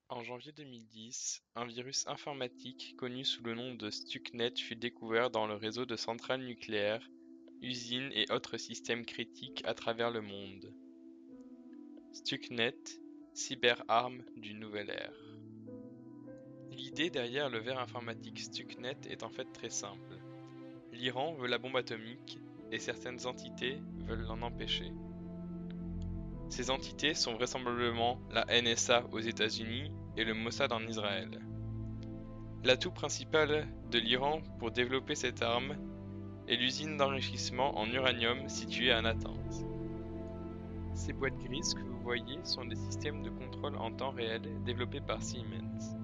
En janvier 2010, un virus informatique connu sous le nom de Stuxnet fut découvert dans le réseau de centrales nucléaires, usines et autres systèmes critiques à travers le monde. Stuxnet, cyberarme d'une nouvelle ère. L'idée derrière le ver informatique Stuxnet est en fait très simple. L'Iran veut la bombe atomique et certaines entités veulent l'en empêcher. Ces entités sont vraisemblablement la NSA aux États-Unis et le Mossad en Israël. L'atout principal de l'Iran pour développer cette arme est l'usine d'enrichissement en uranium située à Natanz. Ces boîtes grises que vous voyez sont des systèmes de contrôle en temps réel développés par Siemens.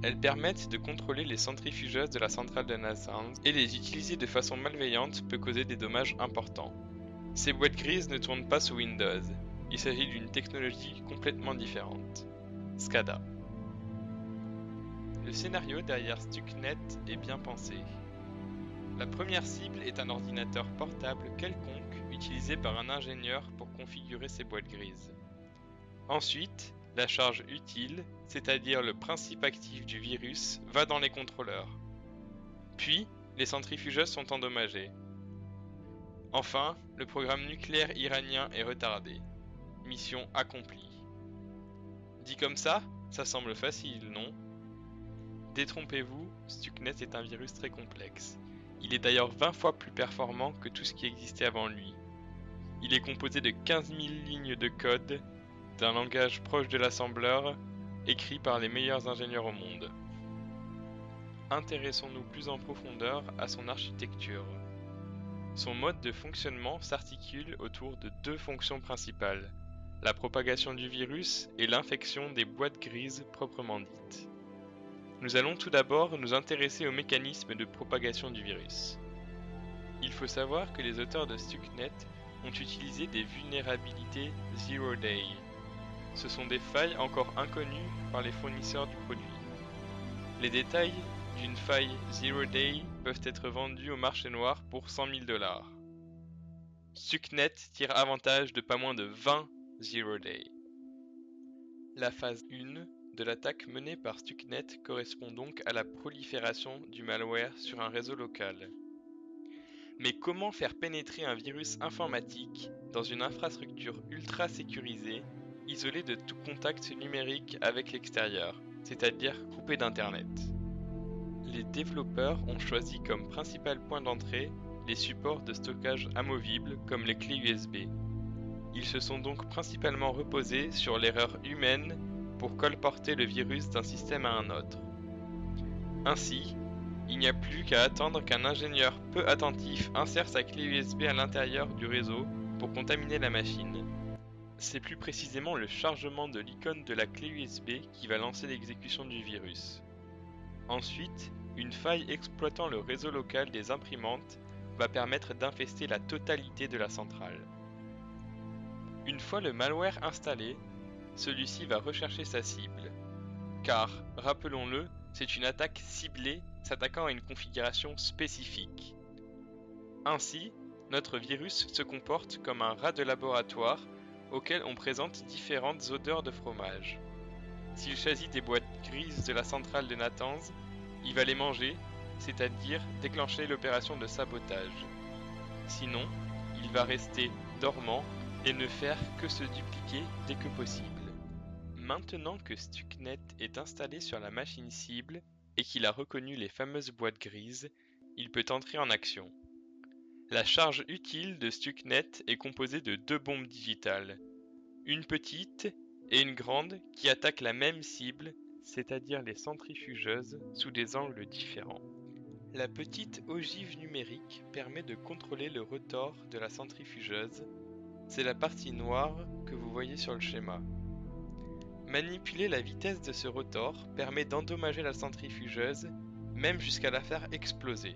Elles permettent de contrôler les centrifugeuses de la centrale de Natanz et les utiliser de façon malveillante peut causer des dommages importants. Ces boîtes grises ne tournent pas sous Windows. Il s'agit d'une technologie complètement différente. SCADA. Le scénario derrière Stuxnet est bien pensé. La première cible est un ordinateur portable quelconque utilisé par un ingénieur pour configurer ces boîtes grises. Ensuite, la charge utile, c'est-à-dire le principe actif du virus, va dans les contrôleurs. Puis, les centrifugeuses sont endommagées. Enfin, le programme nucléaire iranien est retardé. Mission accomplie. Dit comme ça semble facile, non ? Détrompez-vous, Stuxnet est un virus très complexe. Il est d'ailleurs 20 fois plus performant que tout ce qui existait avant lui. Il est composé de 15 000 lignes de code, d'un langage proche de l'assembleur, écrit par les meilleurs ingénieurs au monde. Intéressons-nous plus en profondeur à son architecture. Son mode de fonctionnement s'articule autour de deux fonctions principales, la propagation du virus et l'infection des boîtes grises proprement dites. Nous allons tout d'abord nous intéresser au mécanisme de propagation du virus. Il faut savoir que les auteurs de Stuxnet ont utilisé des vulnérabilités Zero Day. Ce sont des failles encore inconnues par les fournisseurs du produit. Les détails d'une faille Zero Day peuvent être vendus au marché noir pour 100 000 $. Stuxnet tire avantage de pas moins de 20 Zero Day. La phase 1 de l'attaque menée par Stuxnet correspond donc à la prolifération du malware sur un réseau local. Mais comment faire pénétrer un virus informatique dans une infrastructure ultra sécurisée, isolée de tout contact numérique avec l'extérieur, c'est-à-dire coupée d'Internet ? Les développeurs ont choisi comme principal point d'entrée les supports de stockage amovibles comme les clés USB. Ils se sont donc principalement reposés sur l'erreur humaine pour colporter le virus d'un système à un autre. Ainsi, il n'y a plus qu'à attendre qu'un ingénieur peu attentif insère sa clé USB à l'intérieur du réseau pour contaminer la machine. C'est plus précisément le chargement de l'icône de la clé USB qui va lancer l'exécution du virus. Ensuite, une faille exploitant le réseau local des imprimantes va permettre d'infester la totalité de la centrale. Une fois le malware installé, celui-ci va rechercher sa cible. Car, rappelons-le, c'est une attaque ciblée s'attaquant à une configuration spécifique. Ainsi, notre virus se comporte comme un rat de laboratoire auquel on présente différentes odeurs de fromage. S'il choisit des boîtes grises de la centrale de Natanz, il va les manger, c'est-à-dire déclencher l'opération de sabotage. Sinon, il va rester dormant et ne faire que se dupliquer dès que possible. Maintenant que Stuxnet est installé sur la machine cible et qu'il a reconnu les fameuses boîtes grises, il peut entrer en action. La charge utile de Stuxnet est composée de deux bombes digitales, une petite et une grande qui attaquent la même cible, c'est-à-dire les centrifugeuses, sous des angles différents. La petite ogive numérique permet de contrôler le rotor de la centrifugeuse. C'est la partie noire que vous voyez sur le schéma. Manipuler la vitesse de ce rotor permet d'endommager la centrifugeuse, même jusqu'à la faire exploser.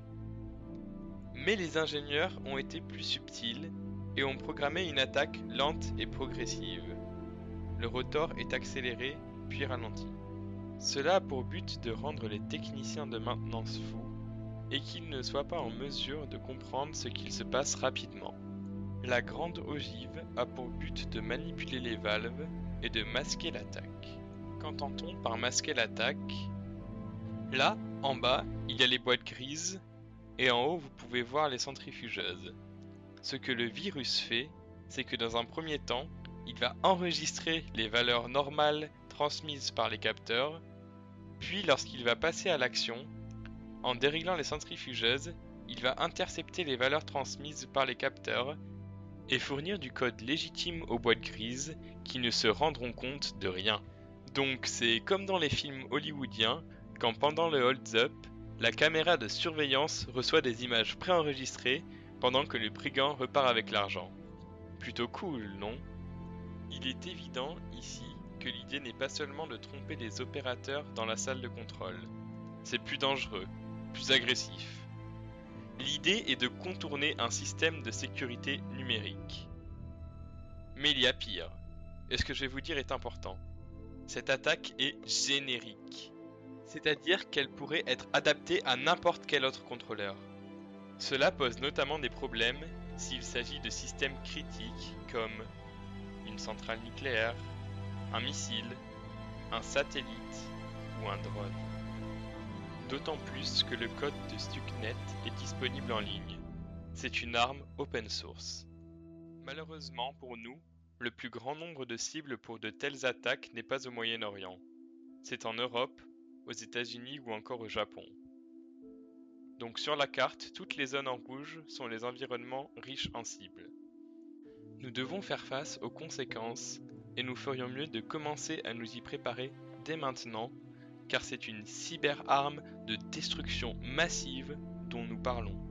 Mais les ingénieurs ont été plus subtils et ont programmé une attaque lente et progressive. Le rotor est accéléré puis ralenti. Cela a pour but de rendre les techniciens de maintenance fous et qu'ils ne soient pas en mesure de comprendre ce qu'il se passe rapidement. La grande ogive a pour but de manipuler les valves et de masquer l'attaque. Qu'entend-on par masquer l'attaque? Là, en bas, il y a les boîtes grises, et en haut, vous pouvez voir les centrifugeuses. Ce que le virus fait, c'est que dans un premier temps, il va enregistrer les valeurs normales transmises par les capteurs, puis lorsqu'il va passer à l'action, en déréglant les centrifugeuses, il va intercepter les valeurs transmises par les capteurs et fournir du code légitime aux boîtes grises qui ne se rendront compte de rien. Donc c'est comme dans les films hollywoodiens, quand pendant le hold-up, la caméra de surveillance reçoit des images préenregistrées pendant que le brigand repart avec l'argent. Plutôt cool, non? Il est évident ici que l'idée n'est pas seulement de tromper les opérateurs dans la salle de contrôle. C'est plus dangereux, plus agressif. L'idée est de contourner un système de sécurité numérique. Mais il y a pire. Et ce que je vais vous dire est important. Cette attaque est générique. C'est-à-dire qu'elle pourrait être adaptée à n'importe quel autre contrôleur. Cela pose notamment des problèmes s'il s'agit de systèmes critiques comme une centrale nucléaire, un missile, un satellite ou un drone. D'autant plus que le code de Stuxnet est disponible en ligne. C'est une arme open source. Malheureusement pour nous, le plus grand nombre de cibles pour de telles attaques n'est pas au Moyen-Orient. C'est en Europe, aux États-Unis ou encore au Japon. Donc sur la carte, toutes les zones en rouge sont les environnements riches en cibles. Nous devons faire face aux conséquences et nous ferions mieux de commencer à nous y préparer dès maintenant, car c'est une cyberarme de destruction massive dont nous parlons.